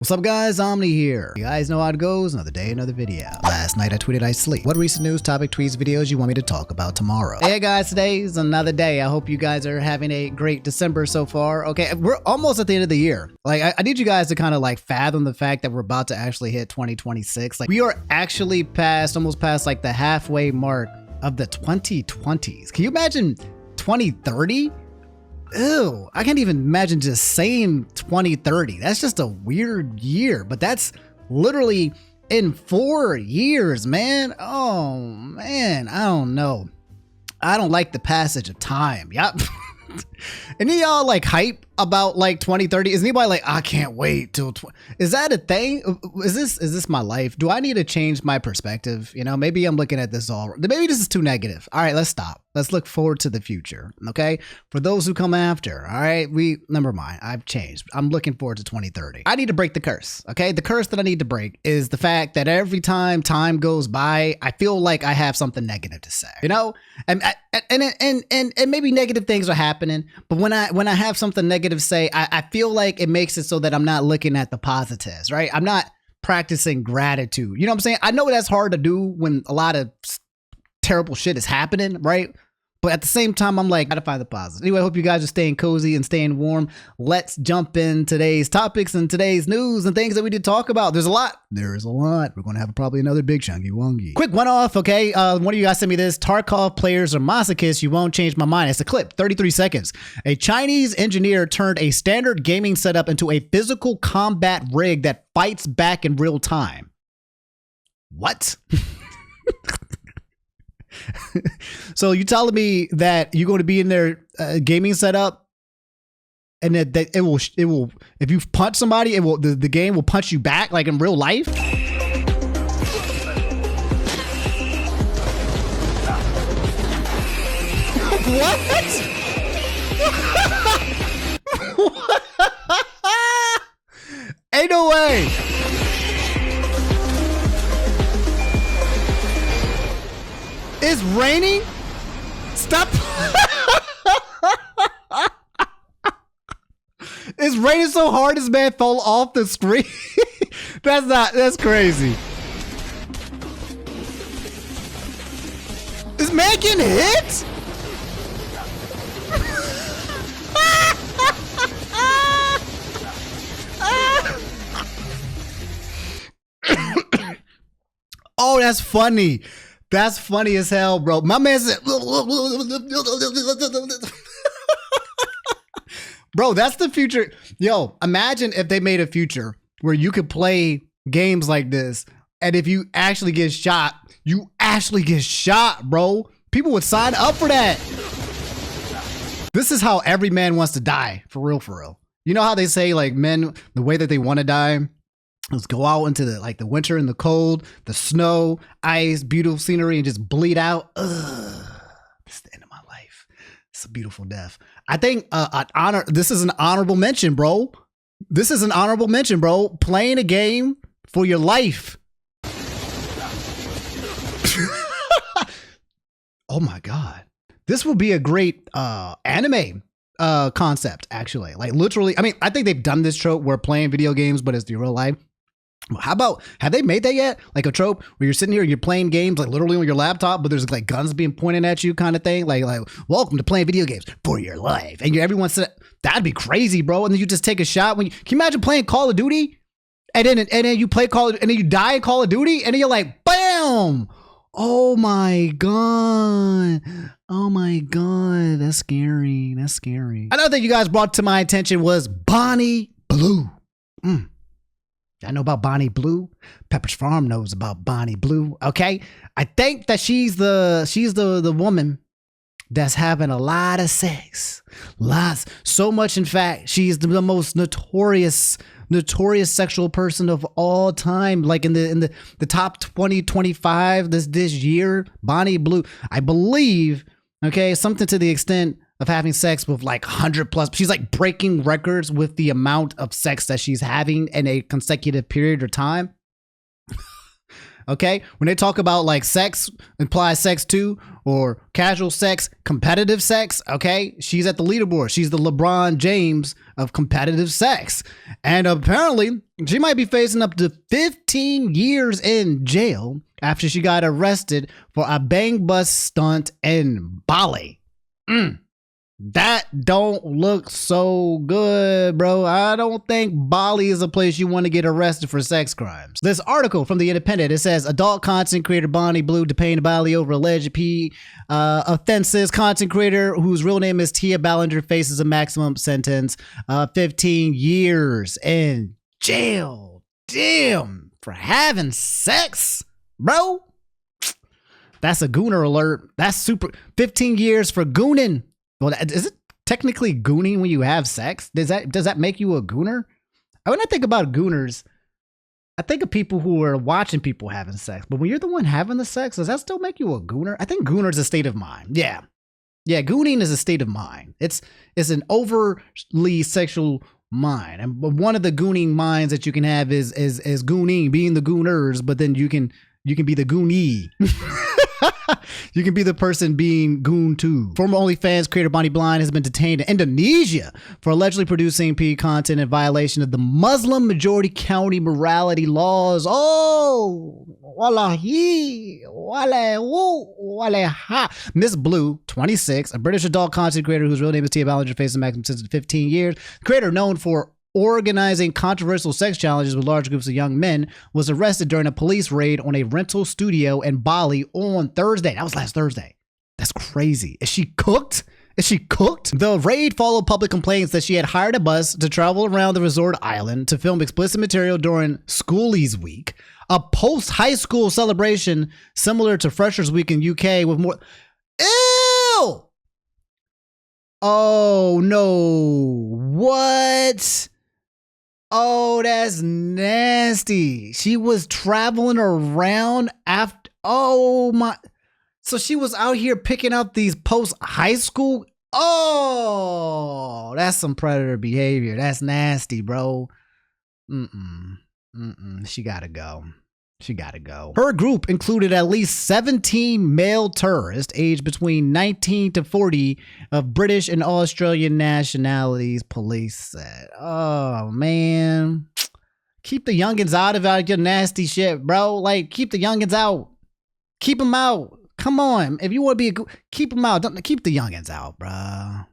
What's up guys, Omni here. You guys know how it goes, another day, another video. Last night I tweeted I sleep. What recent news, topic, tweets, videos you want me to talk about tomorrow? Hey guys, today's another day. I hope you guys are having a great December so far. Okay, we're almost at the end of the year. Like, I need you guys to kind of like fathom the fact that we're about to actually hit 2026. Like, we are actually almost past like the halfway mark of the 2020s. Can you imagine 2030? Ew, I can't even imagine just saying 2030. That's just a weird year, but that's literally in 4 years, man. Oh, man, I don't know. I don't like the passage of time. Yep. Any of y'all like hype about like 2030? Is anybody like, I can't wait till is that a thing? Is this my life? Do I need to change my perspective? You know, maybe I'm looking at this maybe this is too negative. All right, let's stop. Let's look forward to the future. Okay. For those who come after. All right. Never mind. I've changed. I'm looking forward to 2030. I need to break the curse. Okay. The curse that I need to break is the fact that every time time goes by, I feel like I have something negative to say, you know, and maybe negative things are happening, but when I have something negative to say, I feel like it makes it so that I'm not looking at the positives, right? I'm not practicing gratitude. You know what I'm saying? I know that's hard to do when a lot of terrible shit is happening, right? But at the same time, I'm like, gotta find the positive. Anyway, I hope you guys are staying cozy and staying warm. Let's jump in today's topics and today's news and things that we did talk about. There's a lot. There's a lot. We're going to have probably another big chunky wongy. Quick one off, okay? One of you guys sent me this. Tarkov players are masochists. You won't change my mind. It's a clip, 33 seconds. A Chinese engineer turned a standard gaming setup into a physical combat rig that fights back in real time. What? So you telling me that you're going to be in their gaming setup and that it will if you punch somebody, the game will punch you back like in real life? What? Ain't no way. It's raining? Stop. It's raining so hard this man fell off the screen. That's crazy. This man getting hit? Oh, that's funny. That's funny as hell, bro. My man said, bro, that's the future. Yo, imagine if they made a future where you could play games like this, and if you actually get shot, you actually get shot, bro. People would sign up for that. This is how every man wants to die, for real, for real. You know how they say, like, men, the way that they want to die? Let's go out into the winter and the cold, the snow, ice, beautiful scenery, and just bleed out. Ugh, this is the end of my life. It's a beautiful death. I think this is an honorable mention, bro. This is an honorable mention, bro. Playing a game for your life. Oh my God. This will be a great anime concept, actually. Like literally, I mean, I think they've done this trope where playing video games, but it's the real life. How about, have they made that yet? Like a trope where you're sitting here and you're playing games like literally on your laptop, but there's like guns being pointed at you kind of thing. Like welcome to playing video games for your life. And everyone's, that'd be crazy, bro. And then you just take a shot can you imagine playing Call of Duty? And then you play and then you die in Call of Duty and then you're like, bam! Oh my God. Oh my God. That's scary. That's scary. Another thing you guys brought to my attention was Bonnie Blue. I know about Bonnie Blue. Pepper's Farm knows about Bonnie Blue. Okay. I think that she's the woman that's having a lot of sex. Lots. So much, in fact, she's the most notorious sexual person of all time. Like in the top 20, 25 this year, Bonnie Blue, I believe, okay, something to the extent of having sex with like 100 plus. She's like breaking records with the amount of sex that she's having in a consecutive period of time. Okay, when they talk about like sex, implies sex too, or casual sex, competitive sex. Okay, she's at the leaderboard. She's the LeBron James of competitive sex, and apparently she might be facing up to 15 years in jail after she got arrested for a bang bus stunt in Bali. That don't look so good, bro. I don't think Bali is a place you want to get arrested for sex crimes. This article from The Independent, it says adult content creator Bonnie Blue detained Bali over alleged P offenses. Content creator whose real name is Tia Ballinger faces a maximum sentence of 15 years in jail. Damn, for having sex, bro. That's a gooner alert. That's super. 15 years for gooning. Well, is it technically gooning when you have sex? Does that make you a gooner? When I think about gooners, I think of people who are watching people having sex. But when you're the one having the sex, does that still make you a gooner? I think gooner is a state of mind. Yeah, gooning is a state of mind. It's an overly sexual mind, and one of the gooning minds that you can have is gooning, being the gooners. But then you can be the goonie. You can be the person being goon too. Former OnlyFans creator Bonnie Blind has been detained in Indonesia for allegedly producing P content in violation of the Muslim majority county morality laws. Oh, wallahi, ha. Miss Blue, 26, a British adult content creator whose real name is Tia Ballinger, faces a maximum sentence of 15 years. The creator, known for organizing controversial sex challenges with large groups of young men, was arrested during a police raid on a rental studio in Bali on Thursday. That was last Thursday. That's crazy. Is she cooked? The raid followed public complaints that she had hired a bus to travel around the resort island to film explicit material during Schoolies Week, a post-high school celebration similar to Freshers Week in UK with more... Ew! Oh, no. What? Oh, that's nasty. She was traveling around after. Oh my. So she was out here picking out these post high school. Oh, that's some predator behavior. That's nasty, bro. She gotta go. Her group included at least 17 male tourists aged between 19 to 40 of British and Australian nationalities, police said. Oh, man. Keep the youngins out of your nasty shit, bro. Like, keep the youngins out. Keep them out. Come on. If you want to be keep them out. Don't keep the youngins out, bro.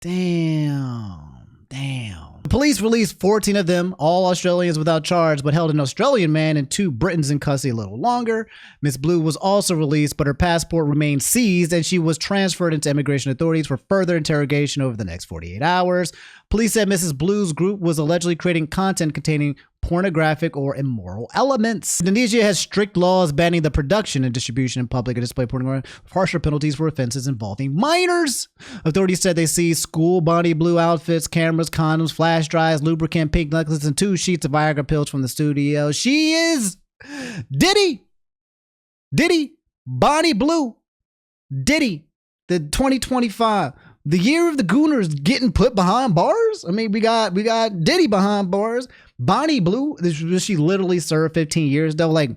Damn. The police released 14 of them, all Australians, without charge, but held an Australian man and 2 Britons in custody a little longer. Miss Blue was also released, but her passport remained seized, and she was transferred into immigration authorities for further interrogation over the next 48 hours. Police said Mrs. Blue's group was allegedly creating content containing pornographic or immoral elements. Indonesia has strict laws banning the production and distribution in public and display pornography, harsher penalties for offenses involving minors. Authorities said they seized school Bonnie Blue outfits, cameras, condoms, flash drives, lubricant, pink necklaces, and 2 sheets of Viagra pills from the studio. She is Diddy, Bonnie Blue, Diddy, the 2025. The year of the Gooners getting put behind bars. I mean, we got Diddy behind bars. Bonnie Blue, she literally served 15 years though. Like,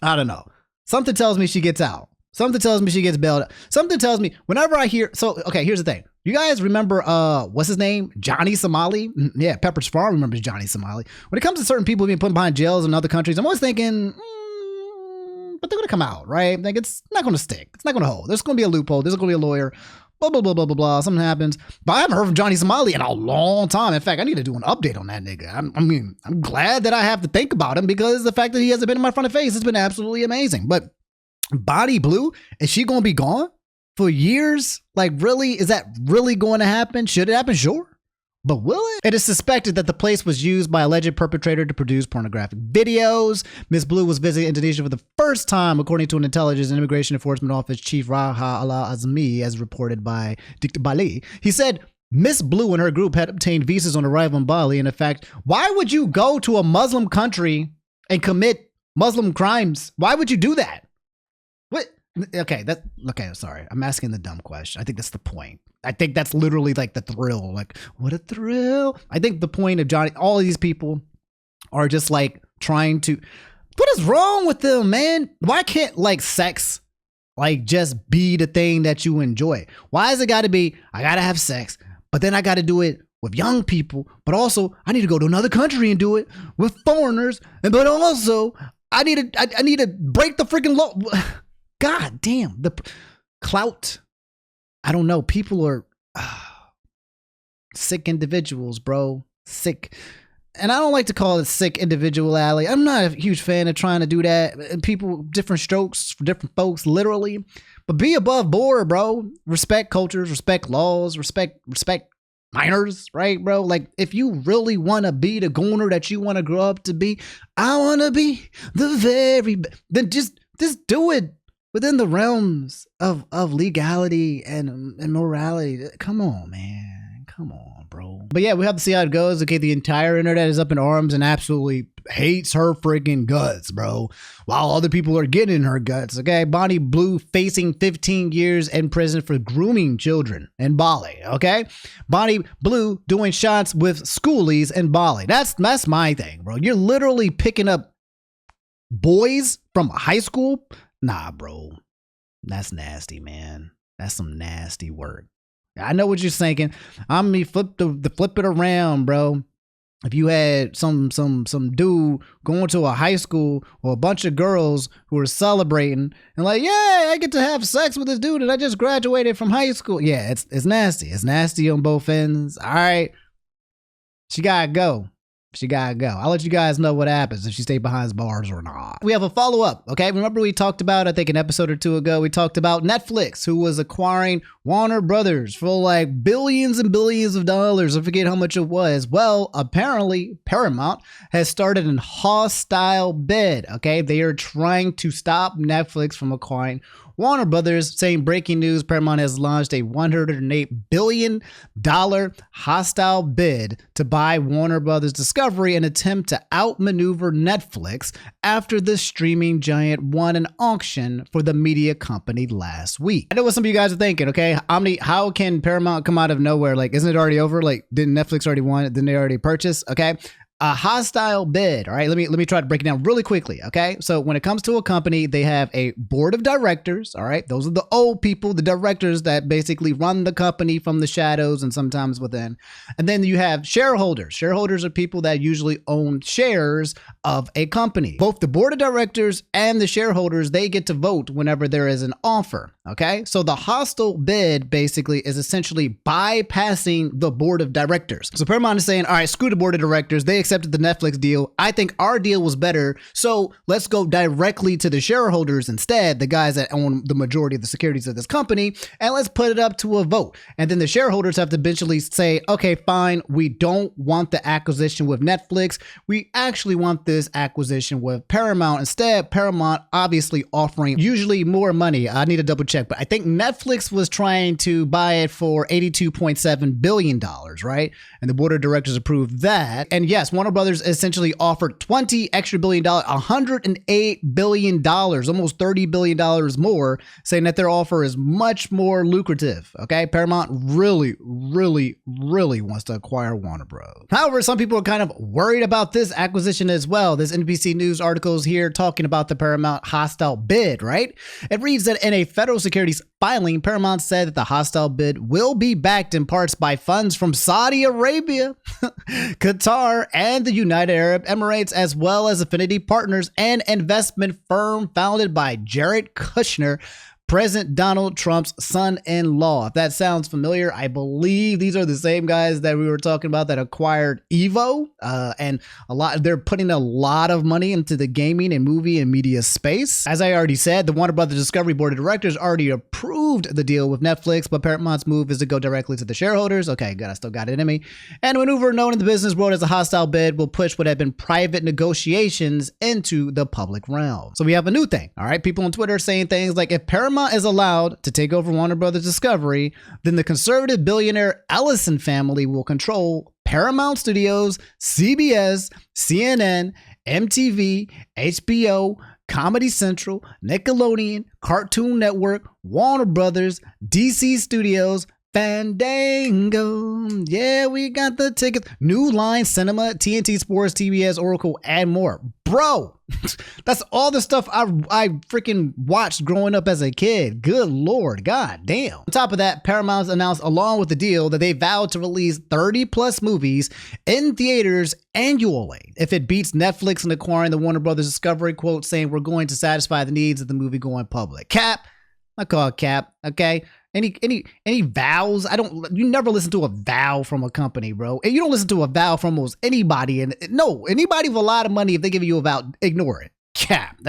I don't know. Something tells me she gets out. Something tells me she gets bailed out. Something tells me whenever I hear. So, okay, here's the thing. You guys remember, what's his name? Johnny Somali? Yeah, Pepper's Farm remembers Johnny Somali. When it comes to certain people being put behind jails in other countries, I'm always thinking, but they're going to come out, right? Like, it's not going to stick. It's not going to hold. There's going to be a loophole. There's going to be a lawyer. Blah, blah, blah, blah, blah, blah. Something happens. But I haven't heard from Johnny Somali in a long time. In fact, I need to do an update on that nigga. I'm glad that I have to think about him because the fact that he hasn't been in my front of face has been absolutely amazing. But Bonnie Blue, is she going to be gone for years? Like, really? Is that really going to happen? Should it happen? Sure. But will it? It is suspected that the place was used by alleged perpetrator to produce pornographic videos. Miss Blue was visiting Indonesia for the first time, according to an Intelligence and Immigration Enforcement Office Chief Raha Ala Azmi, as reported by Dikta Bali. He said Miss Blue and her group had obtained visas on arrival in Bali. And in fact, why would you go to a Muslim country and commit Muslim crimes? Why would you do that? What? Okay, sorry. I'm asking the dumb question. I think that's the point. I think that's literally like the thrill. Like, what a thrill. I think the point of Johnny, all of these people are just like trying to, What is wrong with them, man? Why can't like sex like just be the thing that you enjoy? Why is it got to be, I got to have sex, but then I got to do it with young people, but also I need to go to another country and do it with foreigners, and but also I need to break the freaking law. God damn, the clout. I don't know. People are sick individuals, bro. Sick. And I don't like to call it sick individuality. I'm not a huge fan of trying to do that. People, different strokes for different folks, literally. But be above board, bro. Respect cultures, respect laws, respect minors, right, bro? Like, if you really want to be the goner that you want to grow up to be, I want to be the very best. Then just do it within the realms of legality and morality. Come on, man. Come on, bro. But yeah, we have to see how it goes. Okay, the entire internet is up in arms and absolutely hates her freaking guts, bro. While other people are getting her guts, okay? Bonnie Blue facing 15 years in prison for grooming children in Bali, okay? Bonnie Blue doing shots with schoolies in Bali. That's my thing, bro. You're literally picking up boys from high school. Nah, bro. That's nasty, man. That's some nasty work. I know what you're thinking. I'm gonna flip it around, bro. If you had some dude going to a high school or a bunch of girls who are celebrating and like, yeah, I get to have sex with this dude and I just graduated from high school. Yeah, it's nasty. It's nasty on both ends. All right. She gotta go. I'll let you guys know what happens if she stayed behind bars or not. We have a follow-up, okay? Remember we talked about, I think an episode or two ago, we talked about Netflix, who was acquiring Warner Brothers for like billions and billions of dollars. I forget how much it was. Well, apparently Paramount has started a hostile bid, okay? They are trying to stop Netflix from acquiring Warner Brothers, saying breaking news, Paramount has launched a $108 billion hostile bid to buy Warner Brothers Discovery in an attempt to outmaneuver Netflix after the streaming giant won an auction for the media company last week. I know what some of you guys are thinking, okay? Omni, how can Paramount come out of nowhere? Like, isn't it already over? Like, didn't Netflix already want it? Didn't they already purchase? Okay. A hostile bid. All right, let me try to break it down really quickly. Okay, so when it comes to a company, they have a board of directors. All right, those are the old people, the directors that basically run the company from the shadows and sometimes within. And then you have shareholders. Shareholders are people that usually own shares of a company. Both the board of directors and the shareholders, they get to vote whenever there is an offer. Okay, so the hostile bid basically is essentially bypassing the board of directors. So Paramount is saying, all right, screw the board of directors. They accepted the Netflix deal. I think our deal was better. So let's go directly to the shareholders instead, the guys that own the majority of the securities of this company, and let's put it up to a vote. And then the shareholders have to eventually say, okay, fine, we don't want the acquisition with Netflix. We actually want this acquisition with Paramount. Instead, Paramount obviously offering usually more money. I need to double check, but I think Netflix was trying to buy it for $82.7 billion, right? And the board of directors approved that. And yes, Warner Brothers essentially offered $20 extra billion, $108 billion, almost $30 billion more, saying that their offer is much more lucrative. Okay, Paramount really wants to acquire Warner Bros. However, some people are kind of worried about this acquisition as well. This NBC News article is here talking about the Paramount hostile bid, right? It reads that in a federal securities filing, Paramount said that the hostile bid will be backed in parts by funds from Saudi Arabia, Qatar, and the United Arab Emirates, as well as affinity partners and investment firm founded by Jared Kushner, President Donald Trump's son-in-law. If that sounds familiar, I believe these are the same guys that we were talking about that acquired Evo, and they're putting a lot of money into the gaming and movie and media space. As I already said, the Warner Brothers Discovery Board of Directors already approved the deal with Netflix, but Paramount's move is to go directly to the shareholders. Okay, good, I still got it in me. And a maneuver known in the business world as a hostile bid will push what have been private negotiations into the public realm. So we have a new thing, all right? People on Twitter are saying things like, if Paramount is allowed to take over Warner Brothers Discovery, then the conservative billionaire Ellison family will control Paramount Studios, CBS, CNN, MTV, HBO, Comedy Central, Nickelodeon, Cartoon Network, Warner Brothers, DC Studios, Fandango. Yeah, we got the tickets. New Line Cinema, TNT Sports, TBS, Oracle, and more. Bro, that's all the stuff I freaking watched growing up as a kid. Good Lord, god damn. On top of that, Paramount announced along with the deal that they vowed to release 30 plus movies in theaters annually if it beats Netflix in acquiring the Warner Brothers Discovery, quote, saying we're going to satisfy the needs of the movie going public. Cap, I call it cap, okay? Any vows? You never listen to a vow from a company, bro. And you don't listen to a vow from almost anybody. And no, anybody with a lot of money, if they give you a vow, ignore it. Cap.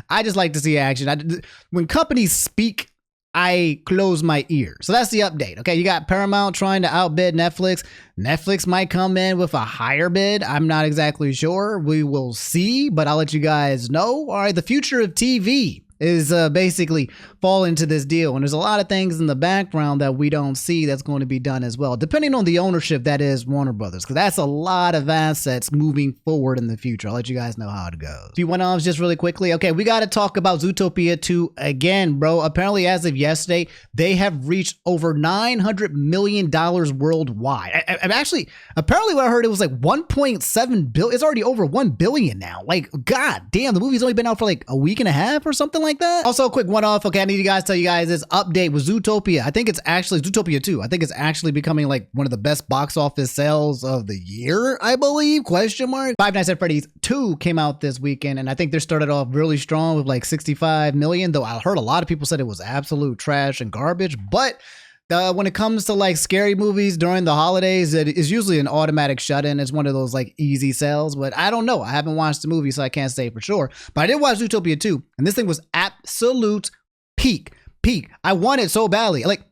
I just like to see action. When companies speak, I close my ears. So that's the update. Okay, you got Paramount trying to outbid Netflix. Netflix might come in with a higher bid. I'm not exactly sure. We will see, but I'll let you guys know. All right, the future of TV is basically fall into this deal. And there's a lot of things in the background that we don't see that's going to be done as well, depending on the ownership that is Warner Brothers, because that's a lot of assets moving forward in the future. I'll let you guys know how it goes. A few one-offs just really quickly. Okay, we got to talk about Zootopia 2 again, bro. Apparently, as of yesterday, they have reached over $900 million worldwide. Actually, apparently what I heard, it was like 1.7 billion. It's already over 1 billion now. Like, god damn, the movie's only been out for like a week and a half or something like that. Also, a quick one-off. Okay, I need to tell you guys this update with Zootopia. I think it's actually Zootopia 2. I think it's actually becoming like one of the best box office sales of the year, I believe, question mark. Five Nights at Freddy's 2 came out this weekend, and I think they started off really strong with like 65 million, though I heard a lot of people said it was absolute trash and garbage. But when it comes to like scary movies during the holidays, it is usually an automatic shut-in. It's one of those like easy sales, but I don't know. I haven't watched the movie, so I can't say for sure. But I did watch Zootopia 2, and this thing was absolute peak. I want it so badly. Like,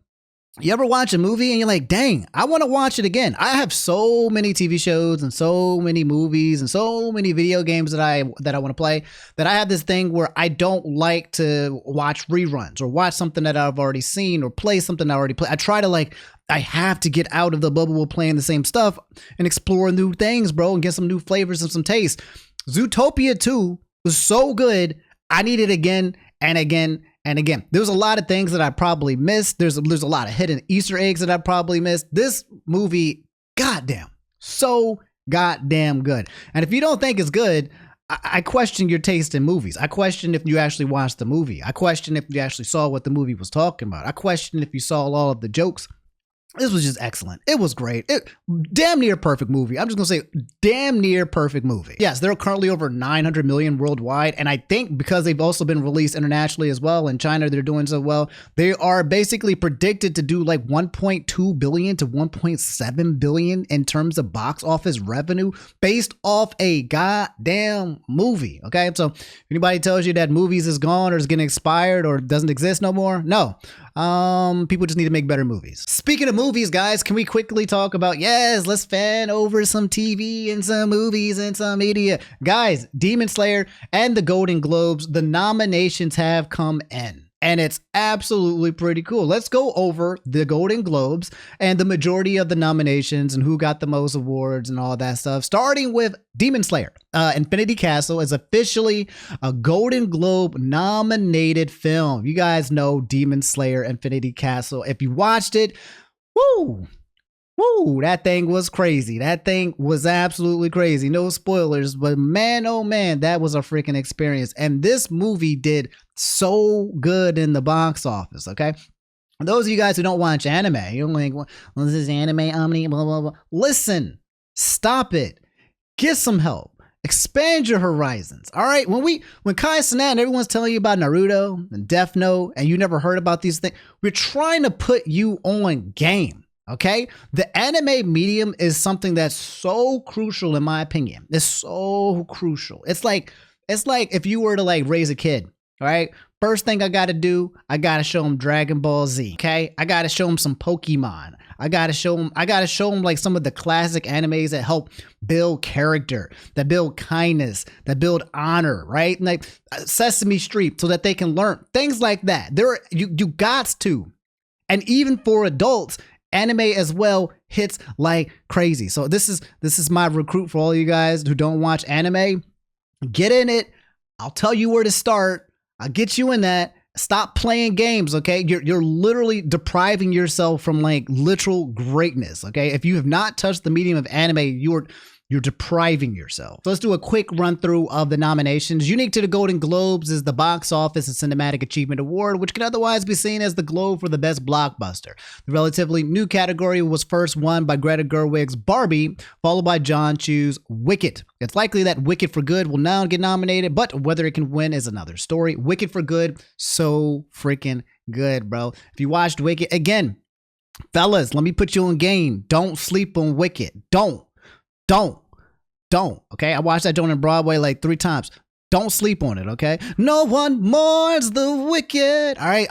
you ever watch a movie and you're like, dang, I want to watch it again. I have so many TV shows and so many movies and so many video games that I want to play, that I have this thing where I don't like to watch reruns or watch something that I've already seen or play something I already played. I try to I have to get out of the bubble of playing the same stuff and explore new things, bro, and get some new flavors and some taste. Zootopia 2 was so good. I need it again and again and again. There's a lot of things that I probably missed. There's a lot of hidden Easter eggs that I probably missed. This movie, goddamn, so goddamn good. And if you don't think it's good, I question your taste in movies. I question if you actually watched the movie. I question if you actually saw what the movie was talking about. I question if you saw all of the jokes. This was just excellent. It was great. Damn near perfect movie. I'm just going to say damn near perfect movie. Yes, there are currently over 900 million worldwide. And I think because they've also been released internationally as well, in China, they're doing so well. They are basically predicted to do like 1.2 billion to 1.7 billion in terms of box office revenue based off a goddamn movie. Okay, so if anybody tells you that movies is gone or is getting expired or doesn't exist no more, no. People just need to make better movies. Speaking of movies, guys, can we quickly talk about, yes, let's fan over some TV and some movies and some media. Guys, Demon Slayer and the Golden Globes, the nominations have come in. And it's absolutely pretty cool. Let's go over the Golden Globes and the majority of the nominations and who got the most awards and all that stuff. Starting with Demon Slayer. Infinity Castle is officially a Golden Globe nominated film. You guys know Demon Slayer, Infinity Castle. If you watched it, woo! Woo, that thing was crazy. That thing was absolutely crazy. No spoilers, but man, oh man, that was a freaking experience. And this movie did so good in the box office, okay? For those of you guys who don't watch anime, you're like, well, this is anime, Omni, blah, blah, blah. Listen, stop it. Get some help. Expand your horizons. All right. When Kai Cenat and everyone's telling you about Naruto and Death Note and you never heard about these things, we're trying to put you on game. Okay, the anime medium is something that's so crucial in my opinion. It's so crucial. It's like if you were to like raise a kid, all right? First thing I got to do, I got to show them Dragon Ball Z, okay? I got to show them some Pokemon. I got to show them like some of the classic animes that help build character, that build kindness, that build honor, right? And like Sesame Street so that they can learn things like that. You got to. And even for adults, anime as well hits like crazy. So this is my recruit for all you guys who don't watch anime. Get in it. I'll tell you where to start. I'll get you in that. Stop playing games, okay? You're literally depriving yourself from like literal greatness, okay? If you have not touched the medium of anime, you're You're depriving yourself. So let's do a quick run through of the nominations. Unique to the Golden Globes is the Box Office and Cinematic Achievement Award, which could otherwise be seen as the Globe for the best blockbuster. The relatively new category was first won by Greta Gerwig's Barbie, followed by John Chu's Wicked. It's likely that Wicked for Good will now get nominated, but whether it can win is another story. Wicked for Good, so freaking good, bro. If you watched Wicked, again, fellas, let me put you on game. Don't sleep on Wicked. Don't. Okay, I watched that joint on Broadway like 3 times. Don't sleep on it, okay? No one mourns the wicked. All right,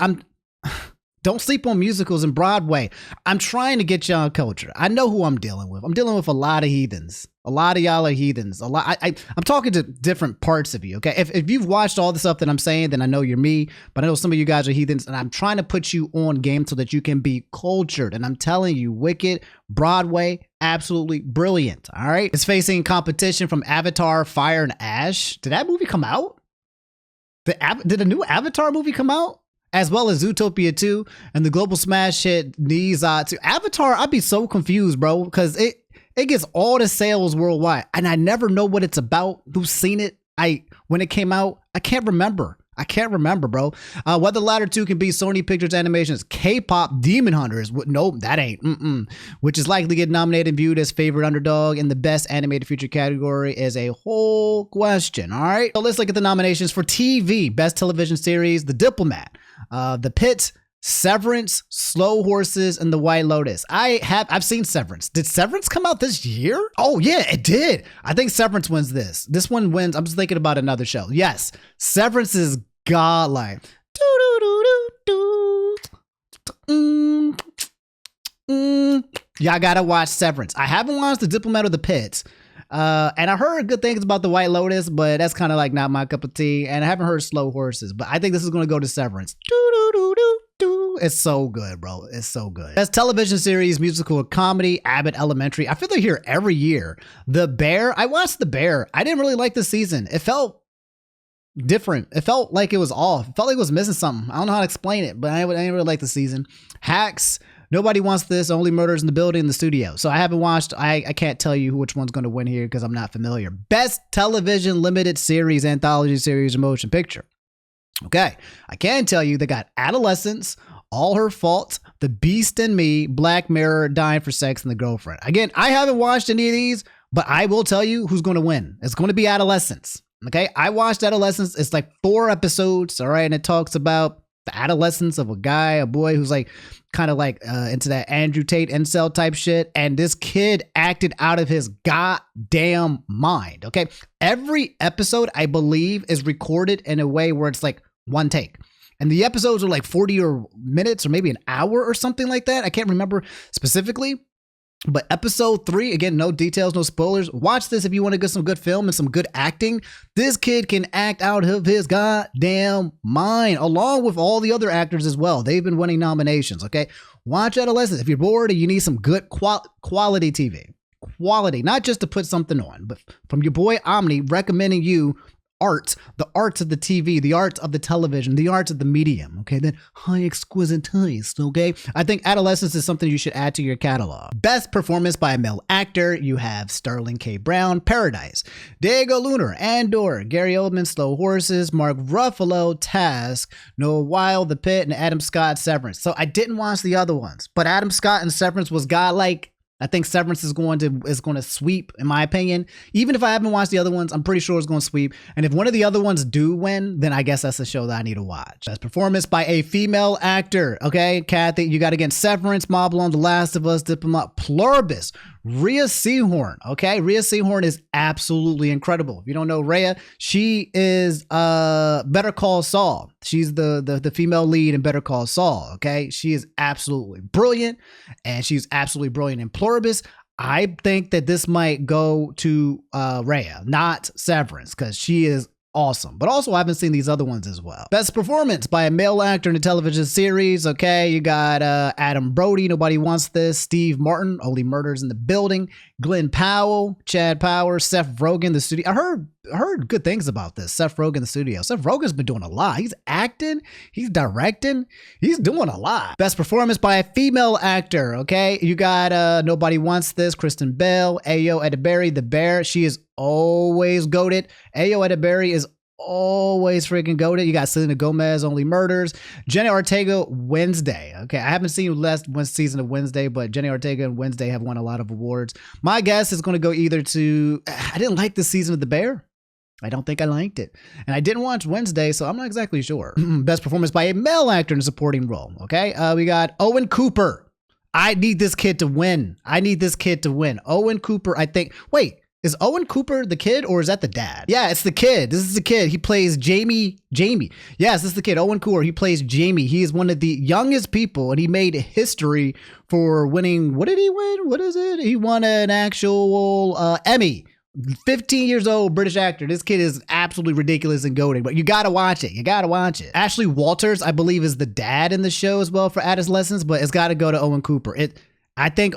don't sleep on musicals and Broadway. I'm trying to get y'all culture. I know who I'm dealing with. I'm dealing with a lot of heathens. A lot of y'all are heathens. I'm talking to different parts of you, okay? If you've watched all the stuff that I'm saying, then I know you're me, but I know some of you guys are heathens, and I'm trying to put you on game so that you can be cultured. And I'm telling you, Wicked, Broadway, absolutely brilliant, all right? It's facing competition from Avatar, Fire and Ash. Did that movie come out? Did a new Avatar movie come out? As well as Zootopia 2 and the global smash hit Knees 2. Avatar, I'd be so confused, bro, because it gets all the sales worldwide, and I never know what it's about, who's seen it. When it came out, I can't remember, bro. Whether the latter two can be Sony Pictures Animation's K-pop Demon Hunters. Nope, that ain't. Which is likely to get nominated and viewed as favorite underdog in the best animated feature category is a whole question. All right, so let's look at the nominations for TV. Best television series: The Diplomat, The Pit, Severance, Slow Horses, and The White Lotus. I've seen Severance. Did Severance come out this year? Oh yeah, it did. I think Severance wins this. This one wins. I'm just thinking about another show. Yes, Severance is godlike. Y'all gotta watch Severance. I haven't watched The Diplomat or The Pit. And I heard good things about The White Lotus, but that's kind of like not my cup of tea. And I haven't heard Slow Horses, but I think this is going to go to Severance. It's so good, bro. It's so good. That's television series, musical, or comedy. Abbott Elementary. I feel they're here every year. The Bear. I watched The Bear. I didn't really like the season. It felt different. It felt like it was off. It felt like it was missing something. I don't know how to explain it, but I didn't really like the season. Hacks. Nobody Wants This, Only Murders in the Building, in the Studio. So I haven't watched, I can't tell you which one's going to win here because I'm not familiar. Best television limited series, anthology series, or motion picture. Okay, I can tell you they got Adolescence, All Her Fault, The Beast in Me, Black Mirror, Dying for Sex, and The Girlfriend. Again, I haven't watched any of these, but I will tell you who's going to win. It's going to be Adolescence. Okay, I watched Adolescence. It's like 4 episodes, all right, and it talks about the adolescence of a boy who's like kind of like into that Andrew Tate incel type shit. And this kid acted out of his goddamn mind. Okay. Every episode, I believe, is recorded in a way where it's like one take. And the episodes are like 40 minutes or maybe an hour or something like that. I can't remember specifically. But episode 3, again, no details, no spoilers. Watch this if you want to get some good film and some good acting. This kid can act out of his goddamn mind, along with all the other actors as well. They've been winning nominations, okay? Watch Adolescence. If you're bored and you need some good quality TV. Quality, not just to put something on, but from your boy Omni recommending you the arts of the TV, the arts of the television, the arts of the medium, okay? That high exquisite taste, okay? I think Adolescence is something you should add to your catalog. Best performance by a male actor, you have Sterling K. Brown, Paradise, Diego Luna, Andor, Gary Oldman, Slow Horses, Mark Ruffalo, Task, Noah Weil, The Pit, and Adam Scott, Severance. So I didn't watch the other ones, but Adam Scott and Severance was godlike. I think Severance is going to sweep, in my opinion. Even if I haven't watched the other ones, I'm pretty sure it's going to sweep. And if one of the other ones do win, then I guess that's a show that I need to watch. Best performance by a female actor. Okay, Kathy, you got again Severance, Mob Alone, The Last of Us, Diplomat, Pluribus, Rhea Seehorn. Okay, Rhea Seehorn is absolutely incredible. If you don't know Rhea, she is Better Call Saul. She's the female lead in Better Call Saul. Okay, she is absolutely brilliant, and she's absolutely brilliant in Pluribus. I think that this might go to Rhea, not Severance, because she is awesome. But also, I haven't seen these other ones as well. Best performance by a male actor in a television series. Okay, you got Adam Brody, Nobody Wants This, Steve Martin, Only Murders in the Building, Glenn Powell, Chad Power, Seth Rogen, The Studio. I heard good things about this. Seth Rogen, The Studio. Seth Rogen's been doing a lot. He's acting, he's directing, he's doing a lot. Best performance by a female actor. Okay, you got Nobody Wants This, Kristen Bell, Ayo Edebiri, The Bear. She is always goated. Ayo Edebiri is always freaking goated. You got Selena Gomez, Only Murders. Jenny Ortega, Wednesday. Okay, I haven't seen last one season of Wednesday, but Jenny Ortega and Wednesday have won a lot of awards. My guess is going to go either to, I didn't like this season of The Bear. I don't think I liked it. And I didn't watch Wednesday, so I'm not exactly sure. Best performance by a male actor in a supporting role. Okay, we got Owen Cooper. I need this kid to win. Owen Cooper, I think. Wait. Is Owen Cooper the kid or is that the dad? Yeah, it's the kid. This is the kid. He plays Jamie. Yes, this is the kid. Owen Cooper. He plays Jamie. He is one of the youngest people and he made history for winning. What did he win? What is it? He won an actual Emmy. 15 years old, British actor. This kid is absolutely ridiculous and goated, but you gotta watch it. Ashley Walters, I believe, is the dad in the show as well for Adolescents, but it's gotta go to Owen Cooper. I think,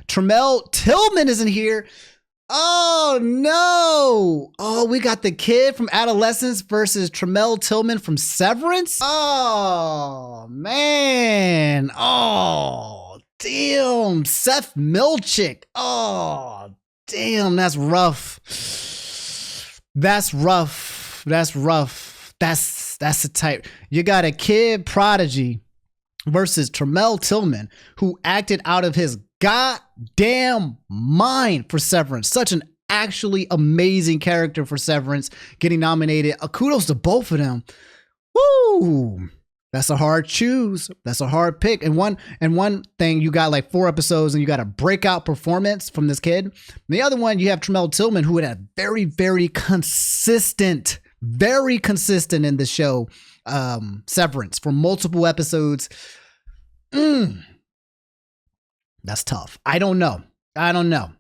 Tremel Tillman isn't here. Oh no! Oh, we got the kid from Adolescence versus Tremel Tillman from Severance. Oh man! Oh damn! Seth Milchick. Oh damn! That's rough. That's the type. You got a kid prodigy versus Tremel Tillman, who acted out of his goddamn mind for Severance. Such an actually amazing character for Severance, getting nominated. Kudos to both of them. Woo! That's a hard choose. That's a hard pick. And one thing, you got like 4 episodes and you got a breakout performance from this kid. And the other one, you have Tremel Tillman, who had a very, very consistent in the show, Severance, for multiple episodes. That's tough. I don't know. Damn.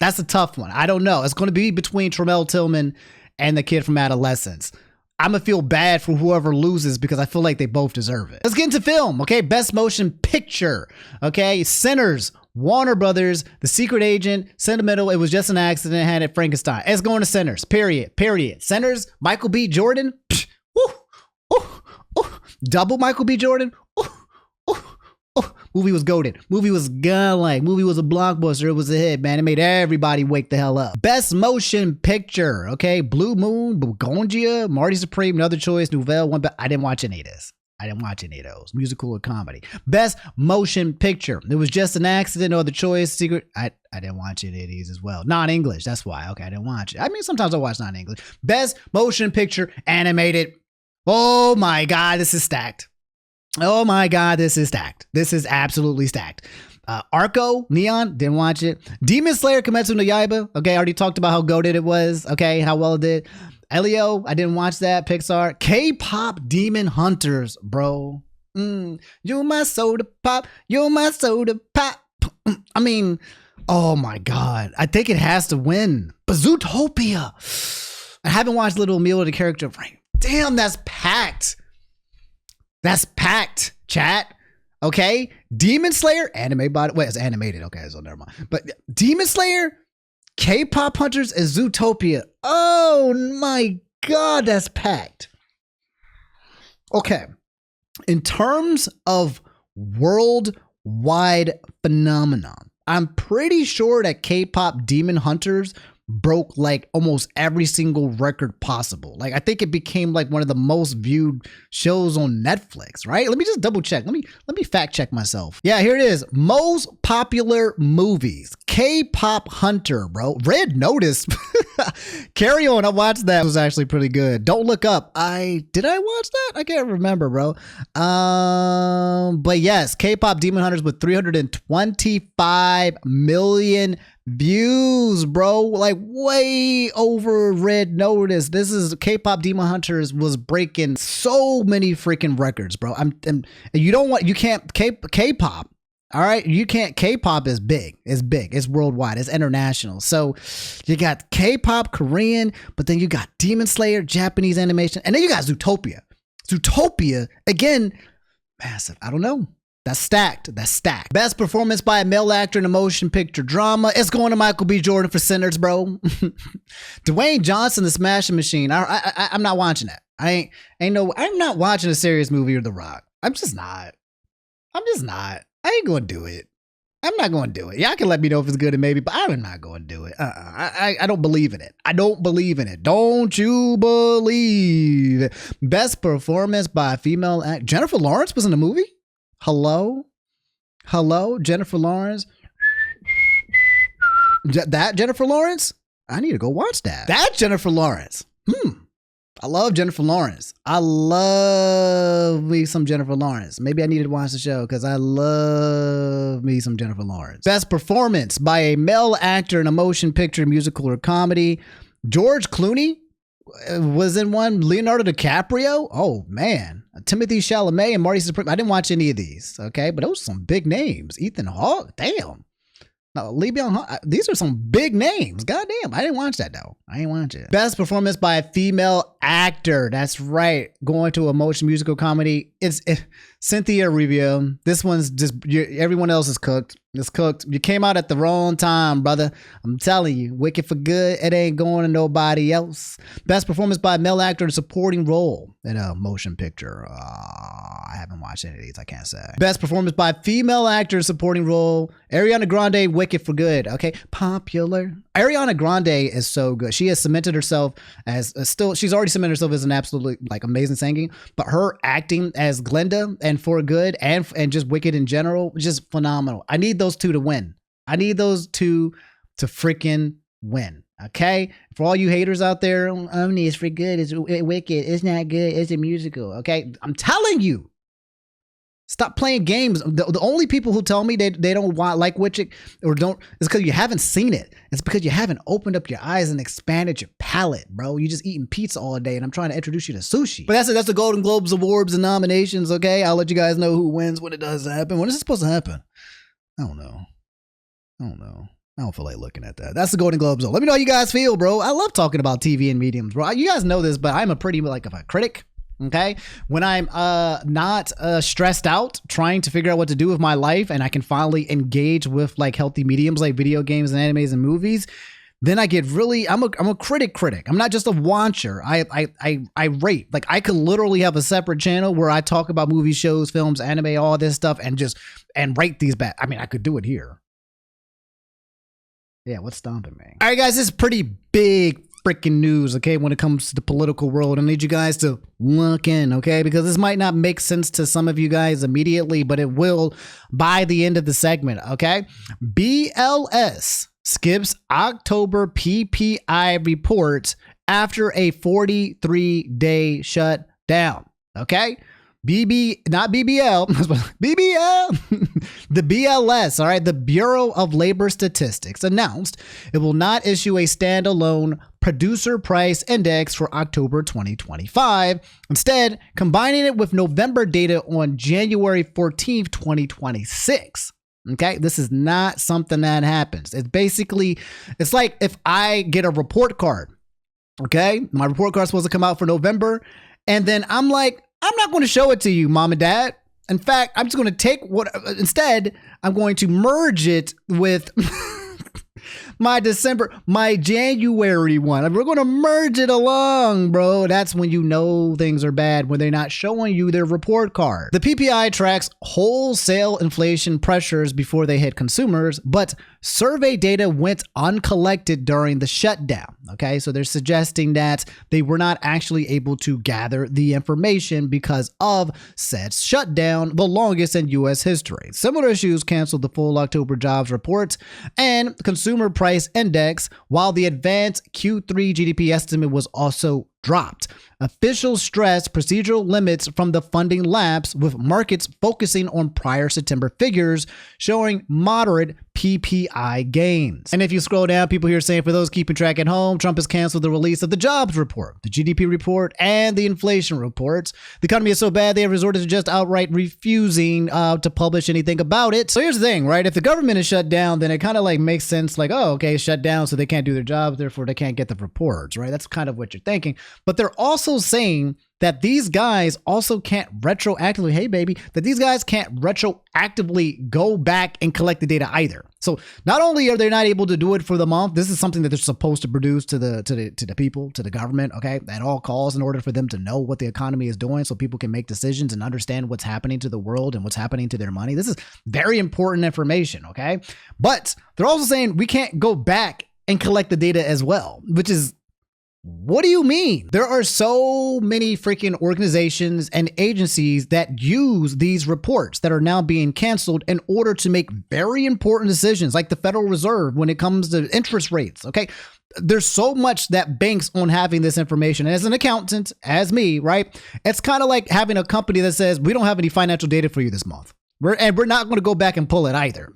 That's a tough one. I don't know. It's going to be between Tremel Tillman and the kid from Adolescence. I'm going to feel bad for whoever loses because I feel like they both deserve it. Let's get into film. Okay. Best motion picture. Okay. Sinners, Warner Brothers, The Secret Agent, Sentimental. It was just an accident. Had it Frankenstein. It's going to Sinners. Period. Sinners, Michael B. Jordan. Double Michael B. Jordan. Movie was goated. Movie was godlike. Movie was a blockbuster. It was a hit, man. It made everybody wake the hell up. Best motion picture. Okay. Blue Moon, Begongia, Marty Supreme, Another Choice, Nouvelle. I didn't watch any of this. I didn't watch any of those. Musical or comedy. Best motion picture. It was just an accident. No Other Choice. Secret. I didn't watch any of these as well. Non-English. That's why. Okay. I didn't watch it. I mean, sometimes I watch non-English. Best motion picture animated. Oh my God. This is stacked. Oh my God, this is stacked. This is absolutely stacked. Arco, Neon, didn't watch it. Demon Slayer, Kimetsu no Yaiba. Okay, I already talked about how goated it was. Okay, how well it did. Elio, I didn't watch that. Pixar. K-pop Demon Hunters, bro. You my soda pop. You my soda pop. I mean, oh my God. I think it has to win. But Zootopia. I haven't watched Little Emilio, the character. Damn, that's packed. That's packed, chat. Okay. Demon Slayer, anime body. Wait, it's animated. Okay, so never mind. But Demon Slayer, K-pop Hunters, and Zootopia. Oh my God, that's packed. Okay. In terms of worldwide phenomenon, I'm pretty sure that K-pop Demon Hunters broke like almost every single record possible. Like I think it became like one of the most viewed shows on Netflix, right? Let me just double check. Let me fact check myself. Yeah, here it is. Most popular movies. K-pop Hunter, bro. Red Notice. Carry On. I watched that. It was actually pretty good. Don't Look Up. Did I watch that? I can't remember, bro. But yes, K-pop Demon Hunters with 325 million views, bro. Like way over Red Notice. This is K-pop Demon Hunters was breaking so many freaking records, bro. And you don't want, you can't K-pop. All right, you can't. K-pop is big. It's big. It's worldwide. It's international. So you got K-pop, Korean, but then you got Demon Slayer, Japanese animation, and then you got Zootopia. Zootopia, again, massive. I don't know. That's stacked. That's stacked. Best performance by a male actor in a motion picture drama. It's going to Michael B. Jordan for Sinners, bro. Dwayne Johnson, The Smashing Machine. I'm not watching that. I'm not watching a serious movie or The Rock. I'm just not. I ain't gonna do it. I'm not gonna do it. Y'all can let me know if it's good and maybe, but I'm not gonna do it. I don't believe in it. I don't believe in it. Don't you believe? Best performance by a female actor. Jennifer Lawrence was in the movie? Hello? Jennifer Lawrence? That Jennifer Lawrence? I need to go watch that. That Jennifer Lawrence. I love Jennifer Lawrence. I love me some Jennifer Lawrence. Maybe I needed to watch the show because I love me some Jennifer Lawrence. Best performance by a male actor in a motion picture, musical, or comedy. George Clooney was in one. Leonardo DiCaprio. Oh, man. Timothy Chalamet and Marty Supreme. I didn't watch any of these, okay? But those are some big names. Ethan Hawke. Damn. No, Lee Byung-hun. These are some big names. Goddamn. I didn't watch that, though. I didn't watch it. Best performance by a female actor. That's right. Going to a motion musical comedy. It's Cynthia Erivo. This one's just, everyone else is cooked. It's cooked. You came out at the wrong time, brother. I'm telling you. Wicked for Good. It ain't going to nobody else. Best performance by a male actor in a supporting role in a motion picture. I haven't watched any of these. I can't say. Best performance by a female actor in a supporting role. Ariana Grande, Wicked for Good. Okay. Popular. Ariana Grande is so good. She has cemented herself as she's already cemented herself as an absolutely amazing singing, but her acting as Glinda and For Good and just Wicked in general, just phenomenal. I need those two to win. I need those two to freaking win. Okay. For all you haters out there, Omni is for good. It's Wicked. It's not good. It's a musical. Okay. I'm telling you. Stop playing games. The only people who tell me they don't like Wicked or don't is because you haven't seen it. It's because you haven't opened up your eyes and expanded your palate, bro. You just eating pizza all day, and I'm trying to introduce you to sushi. But that's it. That's the Golden Globes awards and nominations. Okay, I'll let you guys know who wins when it does happen. When is it supposed to happen? I don't know. I don't feel like looking at that. That's the Golden Globes. Let me know how you guys feel, bro. I love talking about TV and mediums, bro. You guys know this, but I'm a pretty of a critic. Okay, when I'm not stressed out trying to figure out what to do with my life, and I can finally engage with healthy mediums like video games and animes and movies, then I get really I'm a critic. I'm not just a watcher. I rate. I could literally have a separate channel where I talk about movies, shows, films, anime, all this stuff, and rate these back. I mean, I could do it here. Yeah, what's stomping me? All right, guys, this is pretty big freaking news, okay, when it comes to the political world. I need you guys to look in, okay, because this might not make sense to some of you guys immediately, but it will by the end of the segment, okay? BLS skips October PPI report after a 43-day shutdown, okay? Not BBL, BBL, the BLS, all right, the Bureau of Labor Statistics announced it will not issue a standalone producer price index for October 2025, instead combining it with November data on January 14th, 2026. Okay, this is not something that happens. It's like if I get a report card, okay, my report card's supposed to come out for November, and then I'm like, I'm not going to show it to you, mom and dad. In fact, I'm just going to take instead, I'm going to merge it with my January one. We're going to merge it along, bro. That's when you know things are bad, when they're not showing you their report card. The PPI tracks wholesale inflation pressures before they hit consumers, but survey data went uncollected during the shutdown. Okay, so they're suggesting that they were not actually able to gather the information because of said shutdown, the longest in U.S. history. Similar issues canceled the full October jobs report and consumer price index, while the advanced Q3 GDP estimate was also dropped. Officials stressed procedural limits from the funding lapse, with markets focusing on prior September figures showing moderate PPI gains. And if you scroll down, people here saying, for those keeping track at home, Trump has canceled the release of the jobs report, the GDP report, and the inflation reports. The economy is so bad they have resorted to just outright refusing to publish anything about it. So here's the thing, right? If the government is shut down, then it kind of like makes sense, like, oh, okay, shut down, so they can't do their jobs, therefore they can't get the reports, right? That's kind of what you're thinking. But they're also saying that these guys also can't retroactively, hey baby, that these guys can't retroactively go back and collect the data either. So not only are they not able to do it for the month, this is something that they're supposed to produce to the people, to the government, okay, at all costs, in order for them to know what the economy is doing, so people can make decisions and understand what's happening to the world and what's happening to their money. This is very important information, okay? But they're also saying we can't go back and collect the data as well, which is, what do you mean? There are so many freaking organizations and agencies that use these reports that are now being canceled in order to make very important decisions, like the Federal Reserve when it comes to interest rates, okay? There's so much that banks on having this information. And as an accountant, as me, right? It's kind of like having a company that says, we don't have any financial data for you this month. We're not going to go back and pull it either.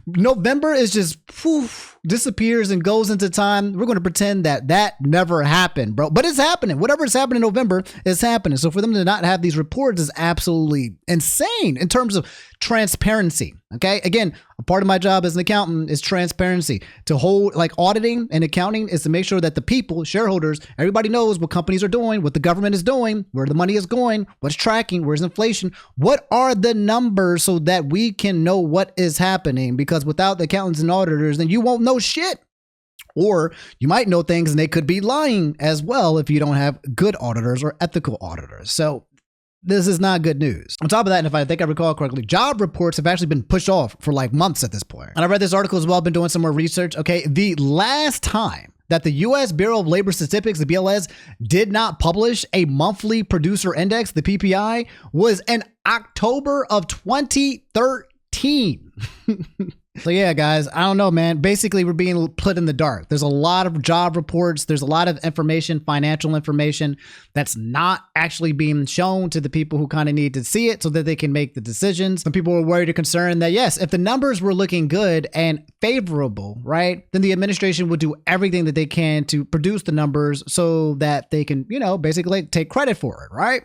November is just poof, disappears and goes into time. We're going to pretend that that never happened, bro. But it's happening. Whatever is happening in November is happening. So for them to not have these reports is absolutely insane in terms of transparency. Okay. Again, a part of my job as an accountant is transparency. To hold, like, auditing and accounting is to make sure that the people, shareholders, everybody knows what companies are doing, what the government is doing, where the money is going, what's tracking, where's inflation, what are the numbers, so that we can know what is happening. Because without the accountants and auditors, then you won't know shit. Or you might know things and they could be lying as well if you don't have good auditors or ethical auditors. So this is not good news. On top of that, and if I think I recall correctly, job reports have actually been pushed off for like months at this point. And I read this article as well. I've been doing some more research. Okay, the last time that the U.S. Bureau of Labor Statistics, the BLS, did not publish a monthly producer index, the PPI, was in October of 2013. So yeah, guys, I don't know, man. Basically, we're being put in the dark. There's a lot of job reports. There's a lot of information, financial information, that's not actually being shown to the people who kind of need to see it so that they can make the decisions. Some people are worried or concerned that, yes, if the numbers were looking good and favorable, right, then the administration would do everything that they can to produce the numbers so that they can, you know, basically take credit for it, right?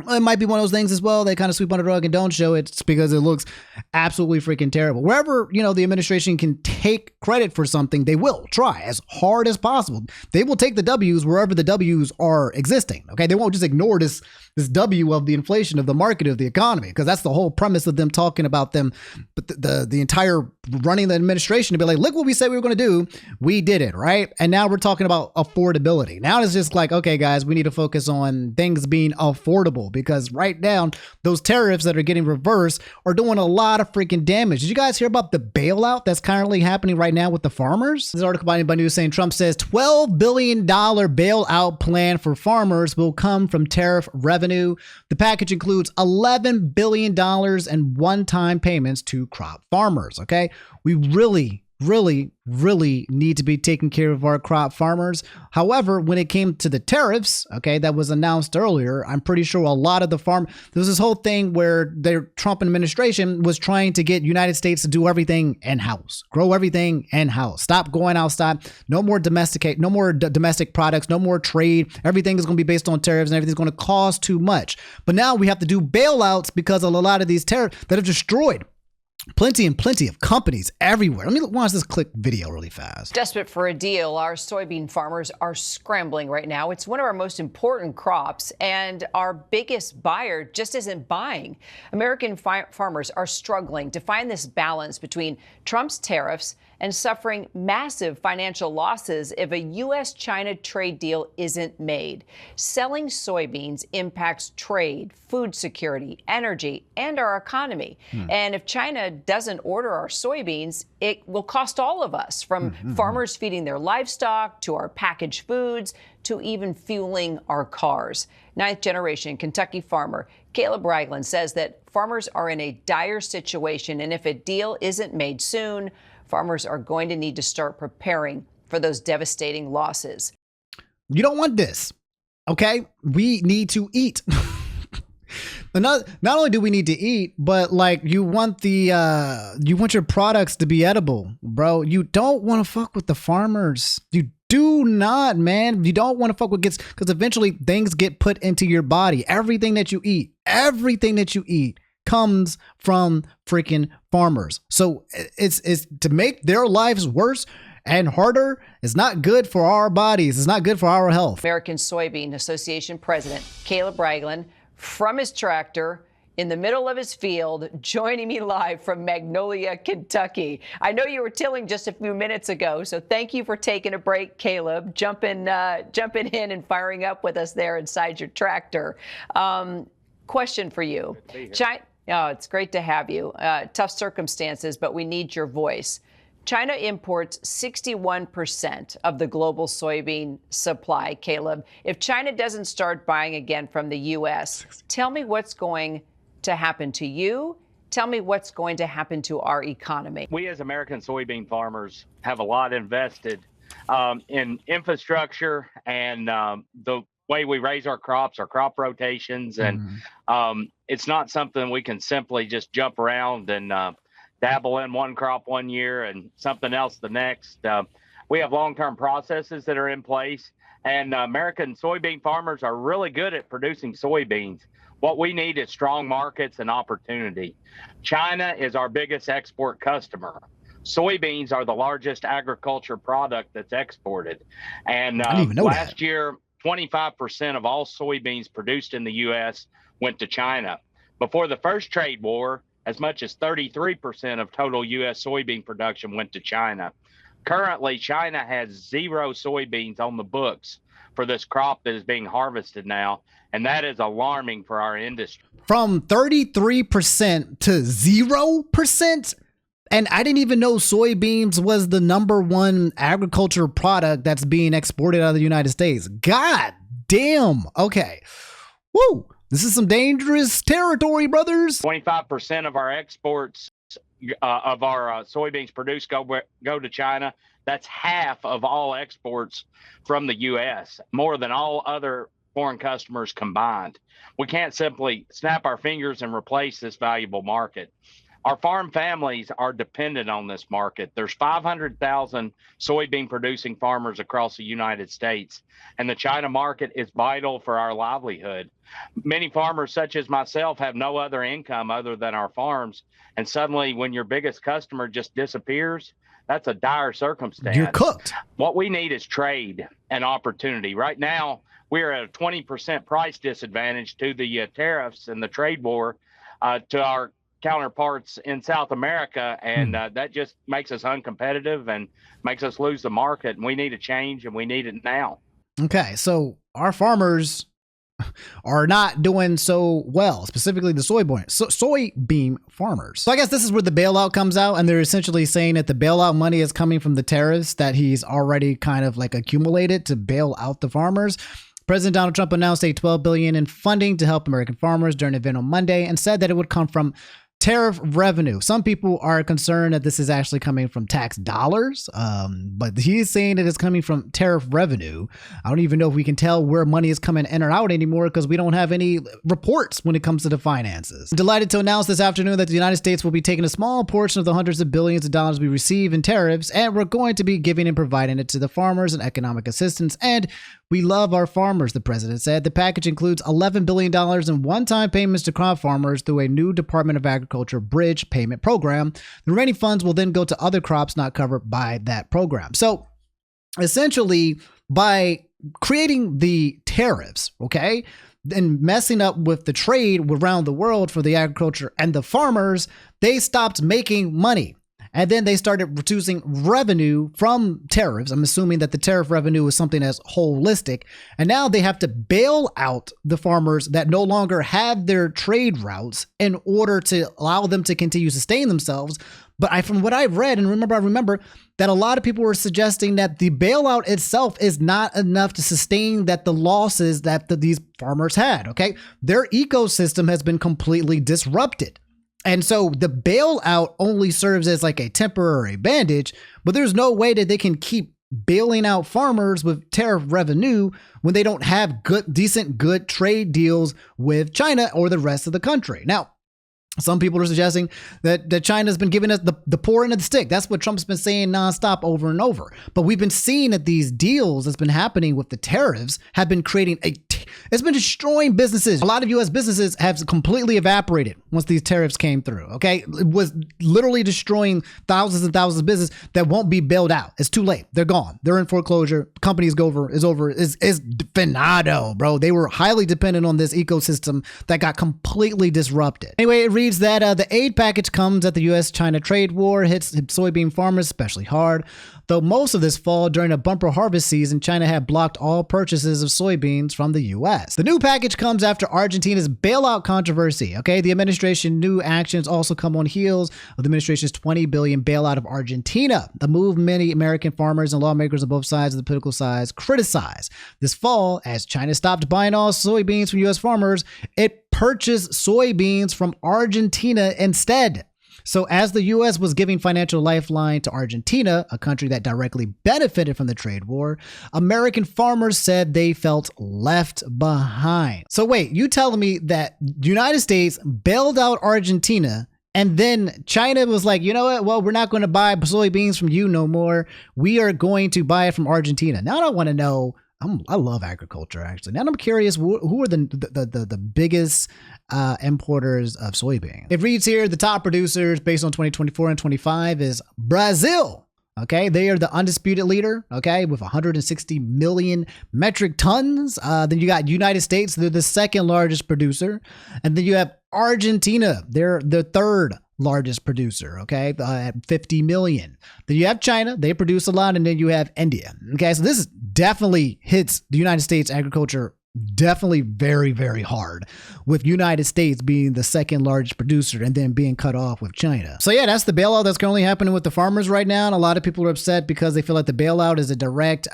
Well, it might be one of those things as well. They kind of sweep under the rug and don't show it because it looks absolutely freaking terrible. Wherever, you know, the administration can take credit for something, they will try as hard as possible. They will take the W's wherever the W's are existing. Okay. They won't just ignore this W of the inflation of the market of the economy, because that's the whole premise of them talking about them. But the entire running the administration to be like, look what we said we were going to do. We did it. Right. And now we're talking about affordability. Now it's just like, okay, guys, we need to focus on things being affordable, because right now those tariffs that are getting reversed are doing a lot of freaking damage. Did you guys hear about the bailout that's currently happening right now with the farmers? This article by anybody who's saying Trump says $12 billion bailout plan for farmers will come from tariff revenue. The package includes $11 billion in one-time payments to crop farmers. Okay, we really need to be taking care of our crop farmers. However, when it came to the tariffs, okay, that was announced earlier, I'm pretty sure a lot of the there was this whole thing where the Trump administration was trying to get United States to do everything in-house, grow everything in-house, stop going outside, no more domestic products, no more trade. Everything is going to be based on tariffs and everything's going to cost too much. But now we have to do bailouts because of a lot of these tariffs that have destroyed plenty of companies everywhere. Let me watch this click video really fast. Desperate for a deal, our soybean farmers are scrambling right now. It's one of our most important crops, and our biggest buyer just isn't buying. American farmers are struggling to find this balance between Trump's tariffs and suffering massive financial losses if a U.S.-China trade deal isn't made. Selling soybeans impacts trade, food security, energy, and our economy. And if China doesn't order our soybeans, it will cost all of us, from farmers feeding their livestock to our packaged foods to even fueling our cars. Ninth-generation Kentucky farmer Caleb Ragland says that farmers are in a dire situation, and if a deal isn't made soon, farmers are going to need to start preparing for those devastating losses. You don't want this. Okay? We need to eat. Not only do we need to eat, but like you want your products to be edible, bro. You don't want to fuck with the farmers. You do not, man. You don't want to fuck with because eventually things get put into your body. Everything that you eat comes from freaking farmers. So it's to make their lives worse and harder. It's not good for our bodies. It's not good for our health. American Soybean Association President Caleb Ragland from his tractor in the middle of his field, joining me live from Magnolia, Kentucky. I know you were tilling just a few minutes ago, so thank you for taking a break, Caleb, jumping in and firing up with us there inside your tractor. Question for you. Oh, it's great to have you. Tough circumstances, but we need your voice. China imports 61% of the global soybean supply, Caleb. If China doesn't start buying again from the U.S., tell me what's going to happen to you. Tell me what's going to happen to our economy. We as American soybean farmers have a lot invested in infrastructure and the way we raise our crops, our crop rotations. And it's not something we can simply just jump around and dabble in one crop one year and something else the next. We have long-term processes that are in place, and American soybean farmers are really good at producing soybeans. What we need is strong markets and opportunity. China is our biggest export customer. Soybeans are the largest agriculture product that's exported. And last year, 25% of all soybeans produced in the U.S. went to China. Before the first trade war, as much as 33% of total U.S. soybean production went to China. Currently, China has 0 soybeans on the books for this crop that is being harvested now, and that is alarming for our industry. From 33% to 0%? And I didn't even know soybeans was the #1 agriculture product that's being exported out of the United States. God damn. Okay. Woo. This is some dangerous territory, brothers. 25% of our exports of our soybeans produced go to China. That's half of all exports from the U.S., more than all other foreign customers combined. We can't simply snap our fingers and replace this valuable market. Our farm families are dependent on this market. There's 500,000 soybean producing farmers across the United States, and the China market is vital for our livelihood. Many farmers, such as myself, have no other income other than our farms. And suddenly, when your biggest customer just disappears, that's a dire circumstance. You're cooked. What we need is trade and opportunity. Right now, we're at a 20% price disadvantage to the tariffs and the trade war to our counterparts in South America, and that just makes us uncompetitive and makes us lose the market. And we need a change, and we need it now. Okay, so our farmers are not doing so well, specifically the soybean farmers. So I guess this is where the bailout comes out, and they're essentially saying that the bailout money is coming from the tariffs that he's already kind of like accumulated to bail out the farmers. President Donald Trump announced a $12 billion in funding to help American farmers during an event on Monday and said that it would come from tariff revenue. Some people are concerned that this is actually coming from tax dollars, but he is saying that it's coming from tariff revenue. I don't even know if we can tell where money is coming in or out anymore because we don't have any reports when it comes to the finances. Delighted to announce this afternoon that the United States will be taking a small portion of the hundreds of billions of dollars we receive in tariffs, and we're going to be giving and providing it to the farmers and economic assistance. And we love our farmers, the president said. The package includes $11 billion in one-time payments to crop farmers through a new Department of Agriculture bridge payment program. The remaining funds will then go to other crops not covered by that program. So essentially, by creating the tariffs, okay, and messing up with the trade around the world for the agriculture and the farmers, they stopped making money. And then they started reducing revenue from tariffs. I'm assuming that the tariff revenue is something that's holistic. And now they have to bail out the farmers that no longer have their trade routes in order to allow them to continue to sustain themselves. But from what I've read, and I remember that a lot of people were suggesting that the bailout itself is not enough to sustain that the losses that these farmers had. Okay, their ecosystem has been completely disrupted. And so the bailout only serves as like a temporary bandage, but there's no way that they can keep bailing out farmers with tariff revenue when they don't have decent trade deals with China or the rest of the country. Now, some people are suggesting that China's been giving us the poor end of the stick. That's what Trump's been saying nonstop over and over. But we've been seeing that these deals that's been happening with the tariffs have been creating it's been destroying businesses. A lot of U.S. businesses have completely evaporated once these tariffs came through. Okay, it was literally destroying thousands and thousands of businesses that won't be bailed out. It's too late. They're gone. They're in foreclosure. Companies is finado, bro. They were highly dependent on this ecosystem that got completely disrupted. Anyway, it reads that the aid package comes at the U.S.-China trade war, hits soybean farmers especially hard. Though most of this fall during a bumper harvest season, China had blocked all purchases of soybeans from the U.S. The new package comes after Argentina's bailout controversy. Okay, the administration's new actions also come on heels of the administration's $20 billion bailout of Argentina. The move many American farmers and lawmakers on both sides of the political sides criticized. This fall, as China stopped buying all soybeans from U.S. farmers, it purchased soybeans from Argentina instead. So as the U.S. was giving financial lifeline to Argentina, a country that directly benefited from the trade war, American farmers said they felt left behind. So wait, you telling me that the United States bailed out Argentina and then China was like, you know what? Well, we're not going to buy soybeans from you no more. We are going to buy it from Argentina. Now I want to know. I love agriculture, actually. Now I'm curious, who are the biggest importers of soybean? It reads here, the top producers based on 2024 and 25 is Brazil. Okay, they are the undisputed leader, okay, with 160 million metric tons. Then you got United States, they're the second largest producer. And then you have Argentina, they're the third largest producer, okay, at 50 million. Then you have China, they produce a lot, and then you have India. Okay, so this definitely hits the United States agriculture definitely very, very hard, with United States being the second largest producer and then being cut off with China. So yeah, that's the bailout that's currently happening with the farmers right now. And a lot of people are upset because they feel like the bailout is a direct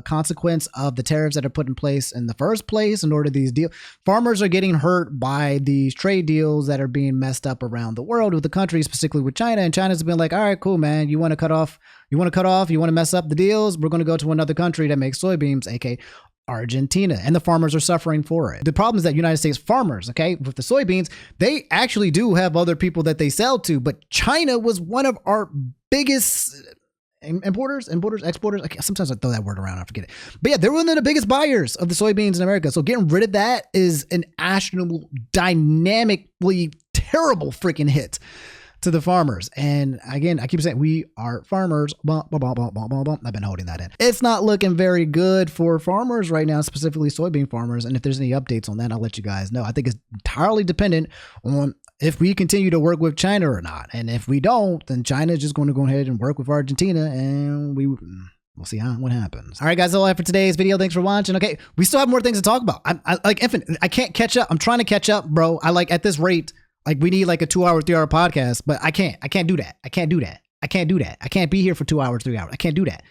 consequence of the tariffs that are put in place in the first place in order to these deals. Farmers are getting hurt by these trade deals that are being messed up around the world with the countries, specifically with China. And China's been like, all right, cool, man. You want to cut off, you want to mess up the deals? We're going to go to another country that makes soybeans, aka Argentina, and the farmers are suffering for it. The problem is that United States farmers, okay, with the soybeans, they actually do have other people that they sell to, but China was one of our biggest exporters. Sometimes I throw that word around, I forget it. But yeah, they're one of the biggest buyers of the soybeans in America. So getting rid of that is an astronomical, dynamically terrible freaking hit to the farmers. And again, I keep saying we are farmers. I've been holding that in. It's not looking very good for farmers right now, specifically soybean farmers. And if there's any updates on that, I'll let you guys know. I think it's entirely dependent on if we continue to work with China or not. And if we don't, then China is just going to go ahead and work with Argentina, and we'll see what happens. All right, guys, that's all I have for today's video. Thanks for watching. Okay, we still have more things to talk about. I like infinite. I can't catch up. I'm trying to catch up, bro. I like at this rate. Like we need like a 2 hour, 3 hour podcast, but I can't do that. I can't be here for 2 hours, 3 hours. I can't do that.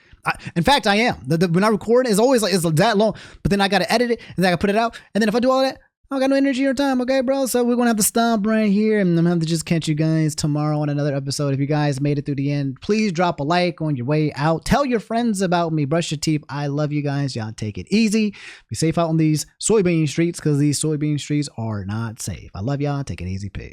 In fact, I am. When I record, it's always like, it's that long, but then I got to edit it and then I got to put it out. And then if I do all that, I got no energy or time. Okay, bro. So we're going to have to stop right here, and I'm going to have to just catch you guys tomorrow on another episode. If you guys made it through the end, please drop a like on your way out. Tell your friends about me. Brush your teeth. I love you guys. Y'all take it easy. Be safe out on these soybean streets, because these soybean streets are not safe. I love y'all. Take it easy. Peace.